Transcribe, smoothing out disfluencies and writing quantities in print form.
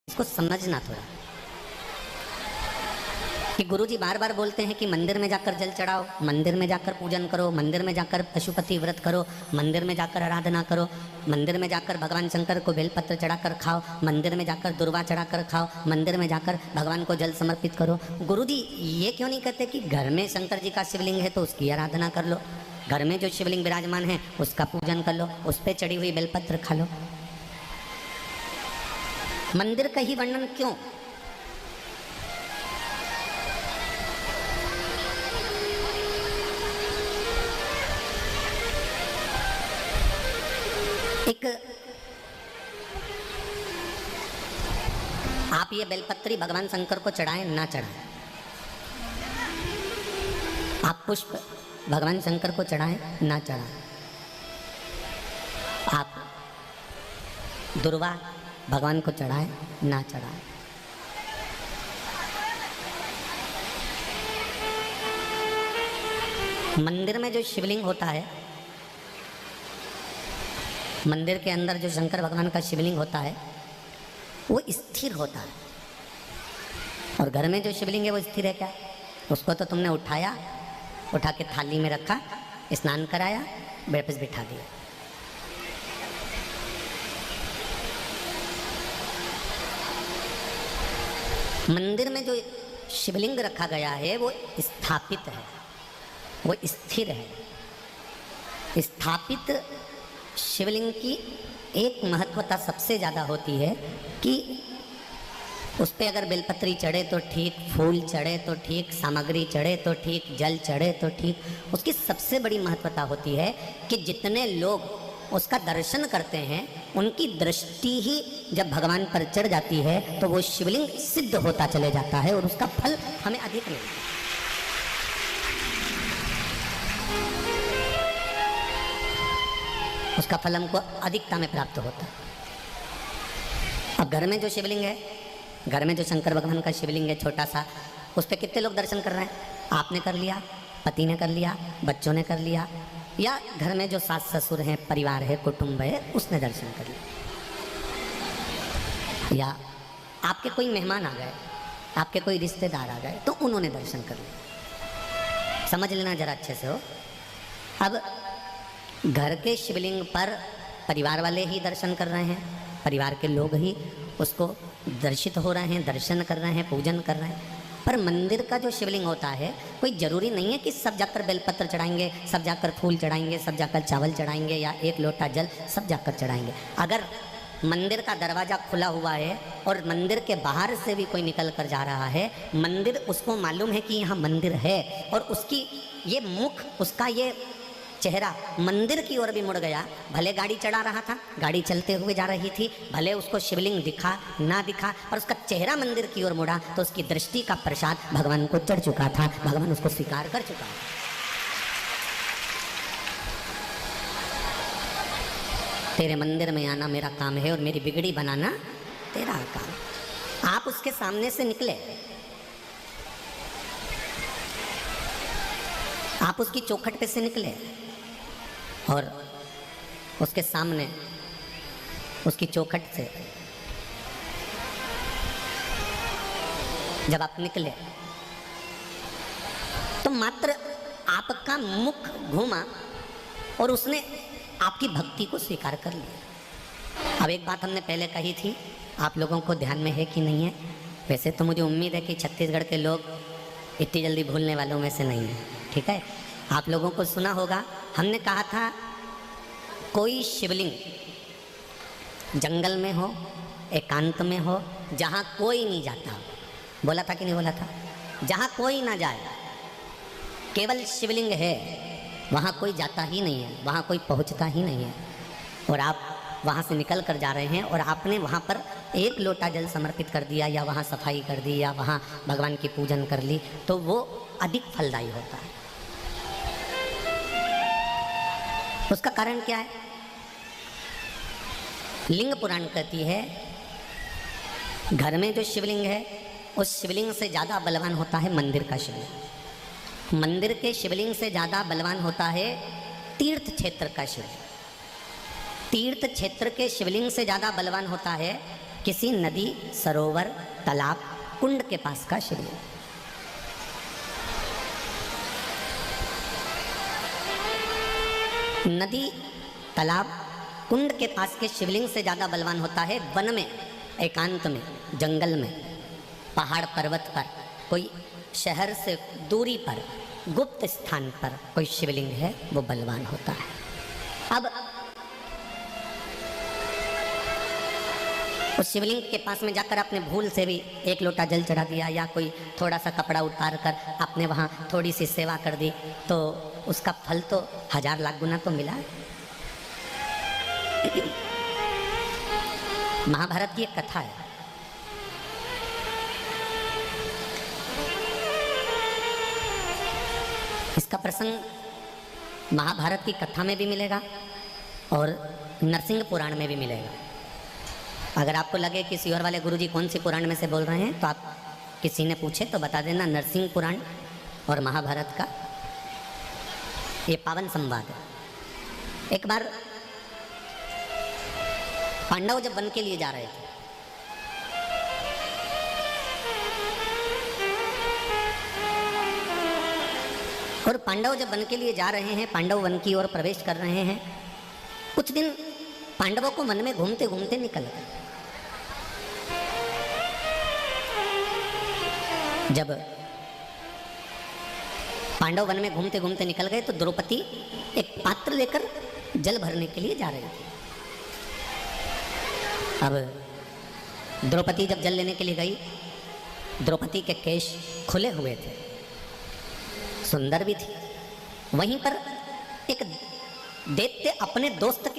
इसको समझना थोड़ा कि गुरुजी बार बार बोलते हैं कि मंदिर में जाकर जल चढ़ाओ, मंदिर में जाकर पूजन करो, मंदिर में जाकर पशुपति व्रत करो, मंदिर में जाकर आराधना करो, मंदिर में जाकर भगवान शंकर को बेलपत्र चढ़ाकर खाओ, मंदिर में जाकर दुर्वा चढ़ाकर खाओ, मंदिर में जाकर भगवान को जल समर्पित करो। गुरुजी ये क्यों नहीं कहते कि घर में शंकर जी का शिवलिंग है तो उसकी आराधना कर लो, घर में जो शिवलिंग विराजमान है उसका पूजन कर लो, उस पर चढ़ी हुई बेलपत्र खा लो। मंदिर का ही वर्णन क्यों? एक आप ये बेलपत्री भगवान शंकर को चढ़ाएं ना चढ़ाएं, आप पुष्प भगवान शंकर को चढ़ाएं ना चढ़ाएं, आप दुर्वा भगवान को चढ़ाएं ना चढ़ाएं, मंदिर में जो शिवलिंग होता है, मंदिर के अंदर जो शंकर भगवान का शिवलिंग होता है वो स्थिर होता है, और घर में जो शिवलिंग है वो स्थिर है क्या? उसको तो तुमने उठाया, उठा के थाली में रखा, स्नान कराया, वापस बिठा दिया। मंदिर में जो शिवलिंग रखा गया है वो स्थापित है, वो स्थिर है। स्थापित शिवलिंग की एक महत्वता सबसे ज़्यादा होती है कि उस पर अगर बेलपत्री चढ़े तो ठीक, फूल चढ़े तो ठीक, सामग्री चढ़े तो ठीक, जल चढ़े तो ठीक। उसकी सबसे बड़ी महत्वता होती है कि जितने लोग उसका दर्शन करते हैं उनकी दृष्टि ही जब भगवान पर चढ़ जाती है तो वो शिवलिंग सिद्ध होता चले जाता है और उसका फल हमें अधिक मिलता है। उसका फल हमको अधिकता में प्राप्त होता है। अब घर में जो शिवलिंग है, घर में जो शंकर भगवान का शिवलिंग है छोटा सा, उस पर कितने लोग दर्शन कर रहे हैं? आपने कर लिया, पति ने कर लिया, बच्चों ने कर लिया, या घर में जो सास ससुर हैं, परिवार है, कुटुंब है, उसने दर्शन कर लिया, या आपके कोई मेहमान आ गए, आपके कोई रिश्तेदार आ गए तो उन्होंने दर्शन कर लिया। समझ लेना जरा अच्छे से हो। अब घर के शिवलिंग पर परिवार वाले ही दर्शन कर रहे हैं, परिवार के लोग ही उसको दर्शित हो रहे हैं, दर्शन कर रहे हैं, पूजन कर रहे हैं। पर मंदिर का जो शिवलिंग होता है, कोई ज़रूरी नहीं है कि सब जाकर बेलपत्र चढ़ाएंगे, सब जाकर फूल चढ़ाएंगे, सब जाकर चावल चढ़ाएंगे या एक लोटा जल सब जाकर चढ़ाएंगे। अगर मंदिर का दरवाज़ा खुला हुआ है और मंदिर के बाहर से भी कोई निकल कर जा रहा है, मंदिर उसको मालूम है कि यहाँ मंदिर है और उसकी ये मुख, उसका ये चेहरा मंदिर की ओर भी मुड़ गया। भले गाड़ी चढ़ा रहा था, गाड़ी चलते हुए जा रही थी, भले उसको शिवलिंग दिखा ना दिखा, और उसका चेहरा मंदिर की ओर मुड़ा तो उसकी दृष्टि का प्रसाद भगवान को चढ़ चुका था, भगवान उसको स्वीकार कर चुका है। तेरे मंदिर में आना मेरा काम है और मेरी बिगड़ी बनाना तेरा काम। आप उसके सामने से निकले, आप उसकी चौखट पे से निकले और उसके सामने उसकी चौखट से जब आप निकले तो मात्र आपका मुख घूमा और उसने आपकी भक्ति को स्वीकार कर लिया। अब एक बात हमने पहले कही थी, आप लोगों को ध्यान में है कि नहीं है? वैसे तो मुझे उम्मीद है कि छत्तीसगढ़ के लोग इतनी जल्दी भूलने वालों में से नहीं है, ठीक है? आप लोगों को सुना होगा, हमने कहा था कोई शिवलिंग जंगल में हो, एकांत में हो, जहाँ कोई नहीं जाता हो, बोला था कि नहीं बोला था? जहाँ कोई ना जाए, केवल शिवलिंग है, वहाँ कोई जाता ही नहीं है, वहाँ कोई पहुँचता ही नहीं है, और आप वहाँ से निकल कर जा रहे हैं और आपने वहाँ पर एक लोटा जल समर्पित कर दिया या वहाँ सफाई कर दी या वहाँ भगवान की पूजन कर ली, तो वो अधिक फलदायी होता है। उसका कारण क्या है? लिंग पुराण कहती है घर में जो शिवलिंग है उस शिवलिंग से ज़्यादा बलवान होता है मंदिर का शिवलिंग। मंदिर के शिवलिंग से ज़्यादा बलवान होता है तीर्थ क्षेत्र का शिवलिंग। तीर्थ क्षेत्र के शिवलिंग से ज़्यादा बलवान होता है किसी नदी, सरोवर, तालाब, कुंड के पास का शिवलिंग। नदी, तालाब, कुंड के पास के शिवलिंग से ज़्यादा बलवान होता है वन में, एकांत में, जंगल में, पहाड़ पर्वत पर, कोई शहर से दूरी पर, गुप्त स्थान पर कोई शिवलिंग है, वो बलवान होता है। अब उस शिवलिंग के पास में जाकर आपने भूल से भी एक लोटा जल चढ़ा दिया या कोई थोड़ा सा कपड़ा उतार कर आपने वहाँ थोड़ी सी सेवा कर दी, तो उसका फल तो 1000 लाख गुना तो मिला। महाभारत की एक कथा है, इसका प्रसंग महाभारत की कथा में भी मिलेगा और नरसिंह पुराण में भी मिलेगा। अगर आपको लगे कि सीहोर वाले गुरुजी कौन सी पुराण में से बोल रहे हैं, तो आप किसी ने पूछे तो बता देना, नरसिंह पुराण और महाभारत का ये पावन संवाद है। एक बार पांडव जब वन के लिए जा रहे थे, और पांडव जब वन के लिए जा रहे हैं, पांडव वन की ओर प्रवेश कर रहे हैं, कुछ दिन पांडवों को वन में घूमते घूमते निकल गए। जब पांडव वन में घूमते घूमते निकल गए तो द्रौपदी एक पात्र लेकर जल भरने के लिए जा रही थी। अब द्रौपदी जब जल लेने के लिए गई, द्रौपदी के केश खुले हुए थे, सुंदर भी थी। वहीं पर एक दैत्य अपने दोस्त के